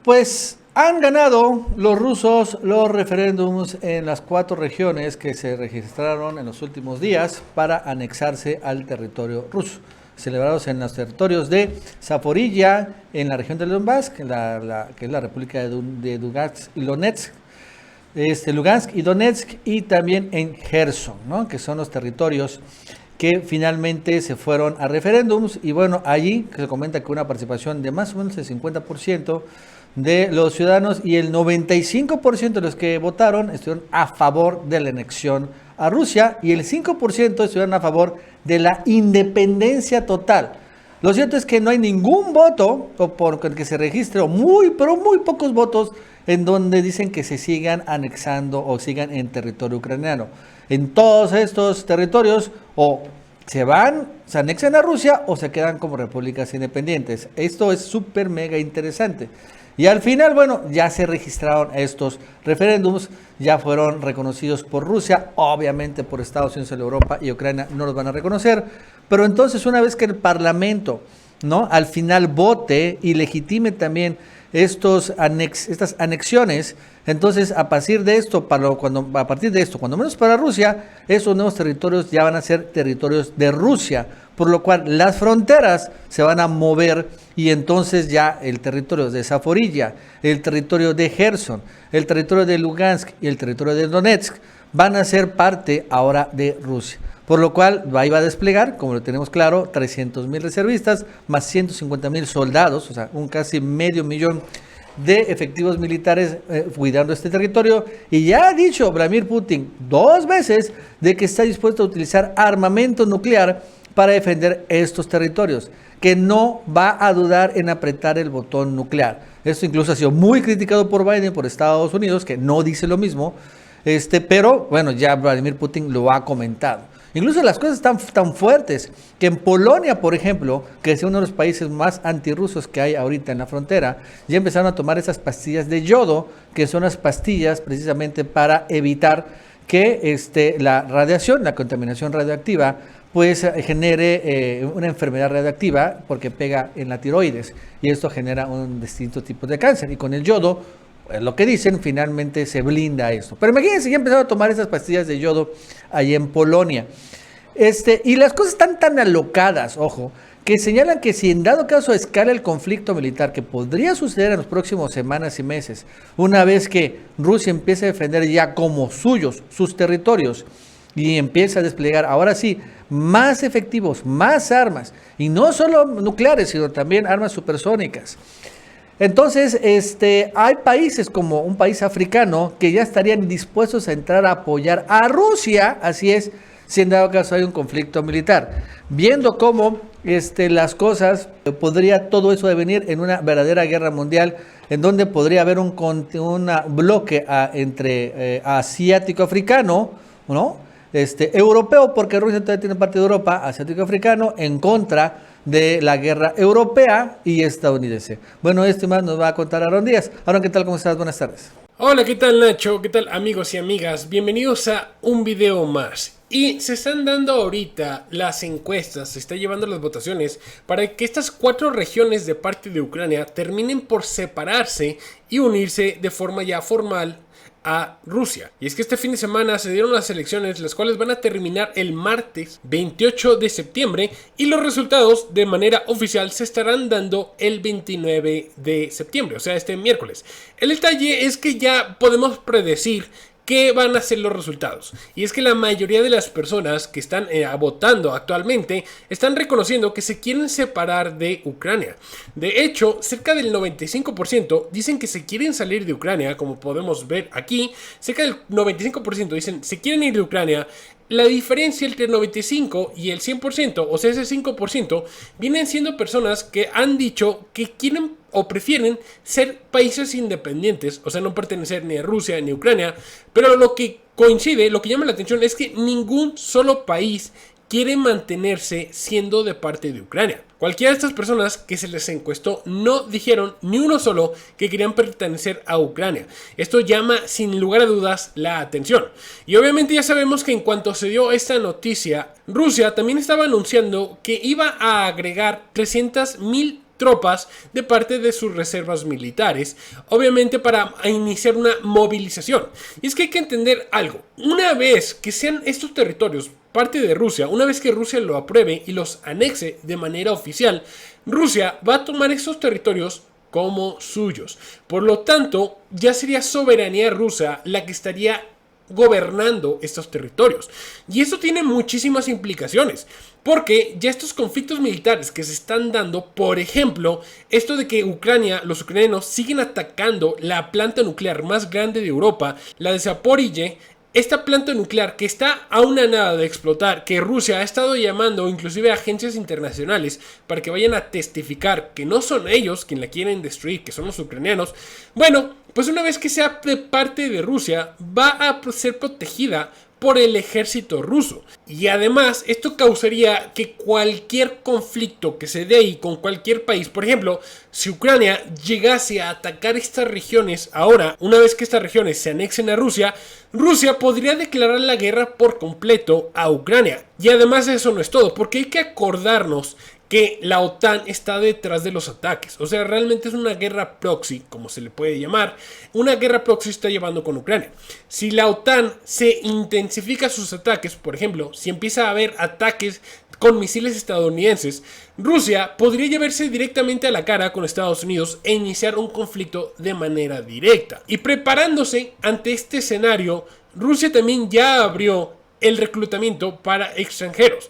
Pues han ganado los rusos los referéndums en las 4 regiones que se registraron en los últimos días para anexarse al territorio ruso, celebrados en los territorios de Zaporilla, en la región de Donbass, que es la República de Lugansk y Donetsk, Lugansk y Donetsk, y también en Gerson, ¿no? Que son los territorios que finalmente se fueron a referéndums. Y bueno, allí se comenta que una participación de más o menos el 50% de los ciudadanos y el 95% de los que votaron estuvieron a favor de la anexión a Rusia, y el 5% estuvieron a favor de la independencia total. Lo cierto es que no hay ningún voto, o por el que se registre, pero muy pocos votos, en donde dicen que se sigan anexando o sigan en territorio ucraniano. En todos estos territorios, o se anexan a Rusia o se quedan como repúblicas independientes. Esto es súper mega interesante. Y al final, bueno, ya se registraron estos referéndums, ya fueron reconocidos por Rusia, obviamente por Estados Unidos, Europa y Ucrania no los van a reconocer, pero entonces una vez que el Parlamento, ¿no?, al final vote y legitime también estas anexiones, entonces a partir de esto, cuando menos para Rusia, esos nuevos territorios ya van a ser territorios de Rusia, por lo cual las fronteras se van a mover, y entonces ya el territorio de Zaporilla, el territorio de Gerson, el territorio de Lugansk y el territorio de Donetsk van a ser parte ahora de Rusia. Por lo cual ahí va a desplegar, como lo tenemos claro, 300,000 reservistas, más 150,000 soldados, o sea, un casi 500,000 de efectivos militares cuidando este territorio. Y ya ha dicho Vladimir Putin 2 veces de que está dispuesto a utilizar armamento nuclear para defender estos territorios, que no va a dudar en apretar el botón nuclear. Esto incluso ha sido muy criticado por Biden, por Estados Unidos, que no dice lo mismo, pero bueno, ya Vladimir Putin lo ha comentado. Incluso las cosas están tan fuertes que en Polonia, por ejemplo, que es uno de los países más antirrusos que hay ahorita en la frontera, ya empezaron a tomar esas pastillas de yodo, que son las pastillas precisamente para evitar que la radiación, la contaminación radioactiva, pues genere una enfermedad radioactiva, porque pega en la tiroides, y esto genera un distinto tipo de cáncer. Y con el yodo, lo que dicen, finalmente se blinda esto. Pero imagínense, ya empezaron a tomar esas pastillas de yodo ahí en Polonia. Y las cosas están tan alocadas, ojo, que señalan que si en dado caso escala el conflicto militar, que podría suceder en los próximos semanas y meses, una vez que Rusia empiece a defender ya como suyos sus territorios y empieza a desplegar, ahora sí, más efectivos, más armas, y no solo nucleares, sino también armas supersónicas. Entonces, hay países como un país africano que ya estarían dispuestos a entrar a apoyar a Rusia, así es, si en dado caso hay un conflicto militar. Viendo cómo las cosas, podría todo eso devenir en una verdadera guerra mundial, en donde podría haber un bloque entre asiático-africano, ¿no?, europeo, porque Rusia todavía tiene parte de Europa, asiático-africano, en contra de la guerra europea y estadounidense. Bueno, más nos va a contar Aaron Díaz. Aaron, ¿qué tal? ¿Cómo estás? Buenas tardes. Hola, ¿qué tal, Nacho? ¿Qué tal, amigos y amigas? Bienvenidos a un video más. Y se están dando ahorita las encuestas, se está llevando las votaciones para que estas 4 regiones de parte de Ucrania terminen por separarse y unirse de forma ya formal a Rusia. Y es que este fin de semana se dieron las elecciones, las cuales van a terminar el martes 28 de septiembre, y los resultados de manera oficial se estarán dando el 29 de septiembre, o sea, este miércoles. El detalle es que ya podemos predecir ¿qué van a ser los resultados? Y es que la mayoría de las personas que están votando actualmente están reconociendo que se quieren separar de Ucrania. De hecho, cerca del 95% dicen que se quieren salir de Ucrania, como podemos ver aquí. Cerca del 95% dicen se quieren ir de Ucrania. La diferencia entre el 95 y el 100%, o sea, ese 5%, vienen siendo personas que han dicho que quieren o prefieren ser países independientes, o sea, no pertenecer ni a Rusia ni a Ucrania. Pero lo que coincide, lo que llama la atención es que ningún solo país quiere mantenerse siendo de parte de Ucrania. Cualquiera de estas personas que se les encuestó no dijeron ni uno solo que querían pertenecer a Ucrania. Esto llama sin lugar a dudas la atención. Y obviamente ya sabemos que en cuanto se dio esta noticia, Rusia también estaba anunciando que iba a agregar 300,000 tropas de parte de sus reservas militares, obviamente para iniciar una movilización. Y es que hay que entender algo, una vez que sean estos territorios parte de Rusia, una vez que Rusia lo apruebe y los anexe de manera oficial, Rusia va a tomar esos territorios como suyos. Por lo tanto, ya sería soberanía rusa la que estaría gobernando estos territorios. Y esto tiene muchísimas implicaciones, porque ya estos conflictos militares que se están dando, por ejemplo, esto de que los ucranianos siguen atacando la planta nuclear más grande de Europa, la de Zaporizhzhia, esta planta nuclear que está a una nada de explotar, que Rusia ha estado llamando inclusive a agencias internacionales para que vayan a testificar que no son ellos quienes la quieren destruir, que son los ucranianos. Bueno, pues una vez que sea de parte de Rusia, va a ser protegida por el ejército ruso. Y además, esto causaría que cualquier conflicto que se dé ahí con cualquier país, por ejemplo, si Ucrania llegase a atacar estas regiones ahora, una vez que estas regiones se anexen a Rusia, Rusia podría declarar la guerra por completo a Ucrania. Y además eso no es todo, porque hay que acordarnos que la OTAN está detrás de los ataques. O sea, realmente es una guerra proxy, como se le puede llamar. Una guerra proxy está llevando con Ucrania. Si la OTAN se intensifica sus ataques, por ejemplo, si empieza a haber ataques con misiles estadounidenses, Rusia podría llevarse directamente a la cara con Estados Unidos e iniciar un conflicto de manera directa. Y preparándose ante este escenario, Rusia también ya abrió el reclutamiento para extranjeros.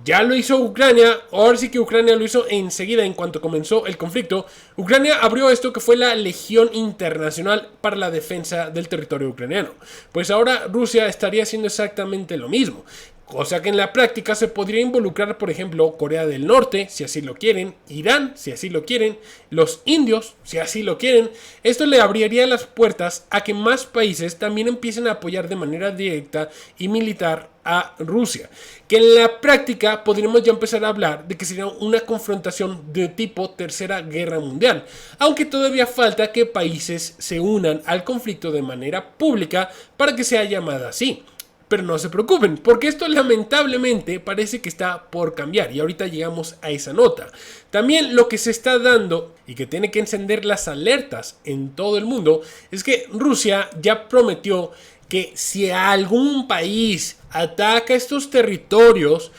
Ya lo hizo Ucrania, ahora sí que Ucrania lo hizo enseguida en cuanto comenzó el conflicto. Ucrania abrió esto que fue la Legión Internacional para la Defensa del Territorio Ucraniano. Pues ahora Rusia estaría haciendo exactamente lo mismo. O sea que en la práctica se podría involucrar, por ejemplo, Corea del Norte, si así lo quieren, Irán, si así lo quieren, los indios, si así lo quieren. Esto le abriría las puertas a que más países también empiecen a apoyar de manera directa y militar a Rusia. Que en la práctica podríamos ya empezar a hablar de que sería una confrontación de tipo Tercera Guerra Mundial. Aunque todavía falta que países se unan al conflicto de manera pública para que sea llamada así. Pero no se preocupen, porque esto lamentablemente parece que está por cambiar y ahorita llegamos a esa nota. También lo que se está dando y que tiene que encender las alertas en todo el mundo es que Rusia ya prometió que si algún país ataca estos territorios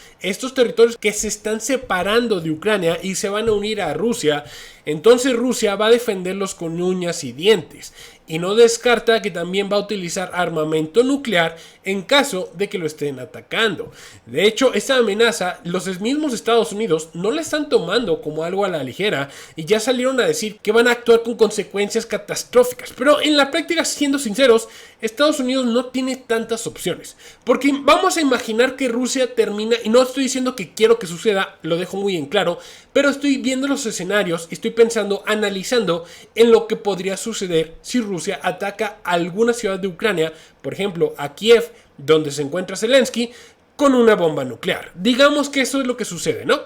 que se están separando de Ucrania y se van a unir a Rusia, entonces Rusia va a defenderlos con uñas y dientes. Y no descarta que también va a utilizar armamento nuclear en caso de que lo estén atacando. De hecho, esta amenaza, los mismos Estados Unidos no la están tomando como algo a la ligera y ya salieron a decir que van a actuar con consecuencias catastróficas. Pero en la práctica, siendo sinceros, Estados Unidos no tiene tantas opciones. Porque vamos a imaginar que Rusia termina, y no estoy diciendo que quiero que suceda, lo dejo muy en claro, pero estoy viendo los escenarios y estoy pensando, analizando en lo que podría suceder si Rusia ataca a alguna ciudad de Ucrania, por ejemplo a Kiev, donde se encuentra Zelensky, con una bomba nuclear. Digamos que eso es lo que sucede, ¿no?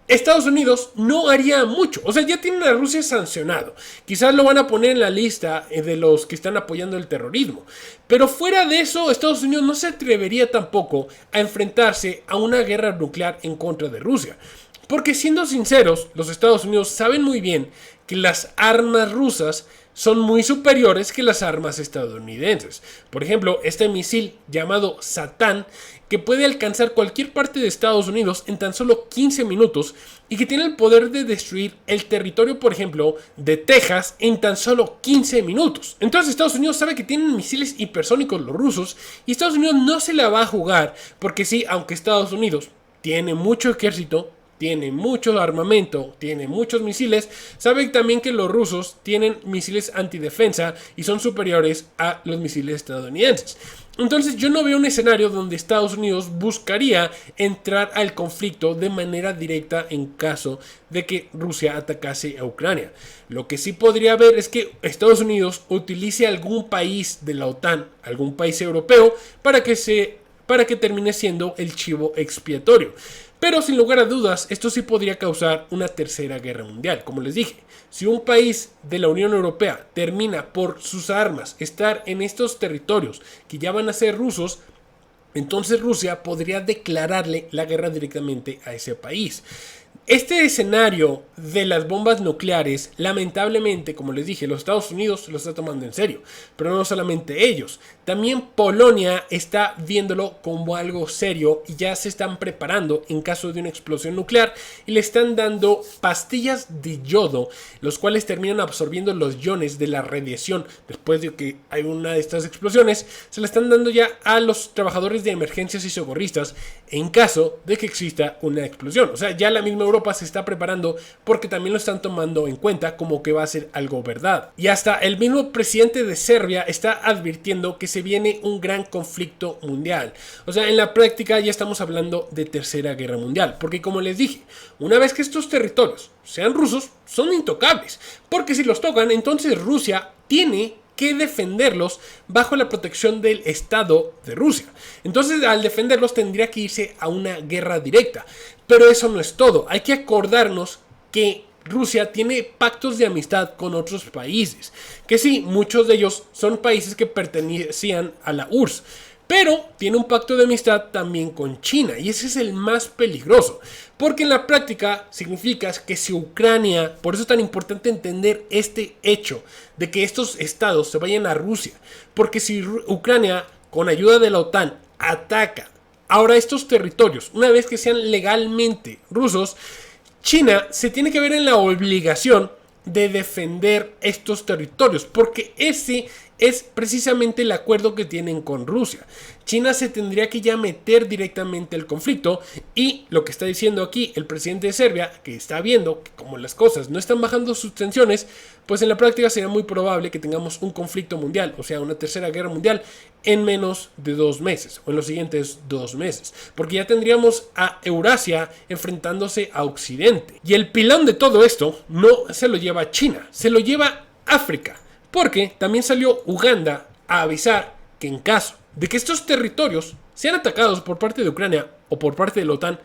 Estados Unidos no haría mucho, o sea, ya tienen a Rusia sancionado. Quizás lo van a poner en la lista de los que están apoyando el terrorismo. Pero fuera de eso, Estados Unidos no se atrevería tampoco a enfrentarse a una guerra nuclear en contra de Rusia. Porque siendo sinceros, los Estados Unidos saben muy bien que las armas rusas son muy superiores que las armas estadounidenses. Por ejemplo, este misil llamado Satán, que puede alcanzar cualquier parte de Estados Unidos en tan solo 15 minutos y que tiene el poder de destruir el territorio, por ejemplo, de Texas en tan solo 15 minutos. Entonces Estados Unidos sabe que tienen misiles hipersónicos los rusos y Estados Unidos no se la va a jugar porque sí, aunque Estados Unidos tiene mucho ejército, tiene mucho armamento, tiene muchos misiles, sabe también que los rusos tienen misiles antidefensa y son superiores a los misiles estadounidenses. Entonces yo no veo un escenario donde Estados Unidos buscaría entrar al conflicto de manera directa en caso de que Rusia atacase a Ucrania. Lo que sí podría haber es que Estados Unidos utilice algún país de la OTAN, algún país europeo, para que termine siendo el chivo expiatorio. Pero sin lugar a dudas, esto sí podría causar una tercera guerra mundial. Como les dije, si un país de la Unión Europea termina por sus armas estar en estos territorios que ya van a ser rusos, entonces Rusia podría declararle la guerra directamente a ese país. Este escenario de las bombas nucleares, lamentablemente, como les dije, los Estados Unidos lo está tomando en serio, pero no solamente ellos, también Polonia está viéndolo como algo serio y ya se están preparando en caso de una explosión nuclear y le están dando pastillas de yodo, los cuales terminan absorbiendo los iones de la radiación. Después de que hay una de estas explosiones, se le están dando ya a los trabajadores de emergencias y socorristas en caso de que exista una explosión. O sea, ya la misma Europa se está preparando porque también lo están tomando en cuenta como que va a ser algo verdad. Y hasta el mismo presidente de Serbia está advirtiendo que se viene un gran conflicto mundial. O sea, en la práctica ya estamos hablando de tercera guerra mundial, porque como les dije, una vez que estos territorios sean rusos, son intocables, porque si los tocan, entonces Rusia tiene que defenderlos bajo la protección del Estado de Rusia. Entonces, al defenderlos tendría que irse a una guerra directa. Pero eso no es todo. Hay que acordarnos que Rusia tiene pactos de amistad con otros países. Que sí, muchos de ellos son países que pertenecían a la URSS. Pero tiene un pacto de amistad también con China, y ese es el más peligroso, porque en la práctica significa que si Ucrania, por eso es tan importante entender este hecho de que estos estados se vayan a Rusia, porque si Ucrania con ayuda de la OTAN ataca ahora estos territorios, una vez que sean legalmente rusos, China se tiene que ver en la obligación de defender estos territorios, porque ese es precisamente el acuerdo que tienen con Rusia. China se tendría que ya meter directamente al conflicto, y lo que está diciendo aquí el presidente de Serbia, que está viendo que como las cosas no están bajando sus tensiones, pues en la práctica sería muy probable que tengamos un conflicto mundial, o sea, una tercera guerra mundial en menos de 2 meses, o en los siguientes 2 meses, porque ya tendríamos a Eurasia enfrentándose a Occidente. Y el pilón de todo esto no se lo lleva China, se lo lleva África, porque también salió Uganda a avisar que en caso de que estos territorios sean atacados por parte de Ucrania o por parte de la OTAN,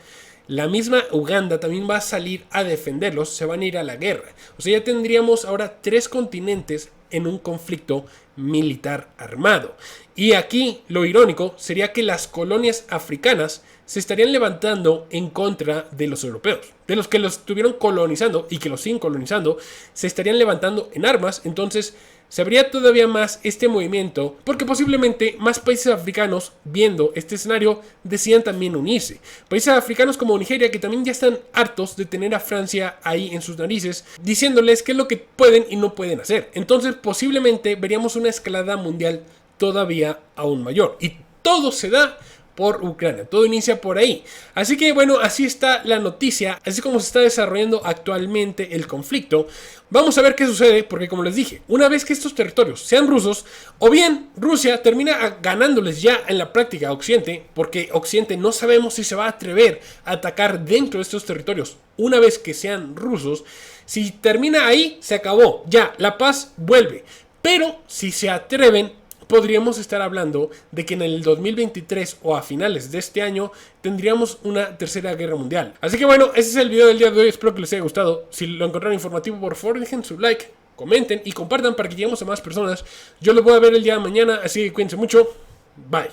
la misma Uganda también va a salir a defenderlos, se van a ir a la guerra. O sea, ya tendríamos ahora 3 continentes en un conflicto militar armado. Y aquí lo irónico sería que las colonias africanas se estarían levantando en contra de los europeos, de los que los estuvieron colonizando y que los siguen colonizando, se estarían levantando en armas. Entonces se habría todavía más este movimiento, porque posiblemente más países africanos, viendo este escenario, decidan también unirse. Países africanos como Nigeria, que también ya están hartos de tener a Francia ahí en sus narices, diciéndoles qué es lo que pueden y no pueden hacer. Entonces posiblemente veríamos una escalada mundial todavía aún mayor. Y todo se da por Ucrania, todo inicia por ahí. Así que bueno, así está la noticia, así como se está desarrollando actualmente el conflicto. Vamos a ver qué sucede, porque como les dije, una vez que estos territorios sean rusos, o bien Rusia termina ganándoles ya en la práctica a Occidente, porque Occidente no sabemos si se va a atrever a atacar dentro de estos territorios una vez que sean rusos. Si termina ahí, se acabó, ya, la paz vuelve. Pero si se atreven, podríamos estar hablando de que en el 2023 o a finales de este año tendríamos una tercera guerra mundial. Así que bueno, ese es el video del día de hoy, espero que les haya gustado. Si lo encontraron informativo, por favor dejen su like, comenten y compartan para que lleguemos a más personas. Yo los voy a ver el día de mañana, así que cuídense mucho, bye.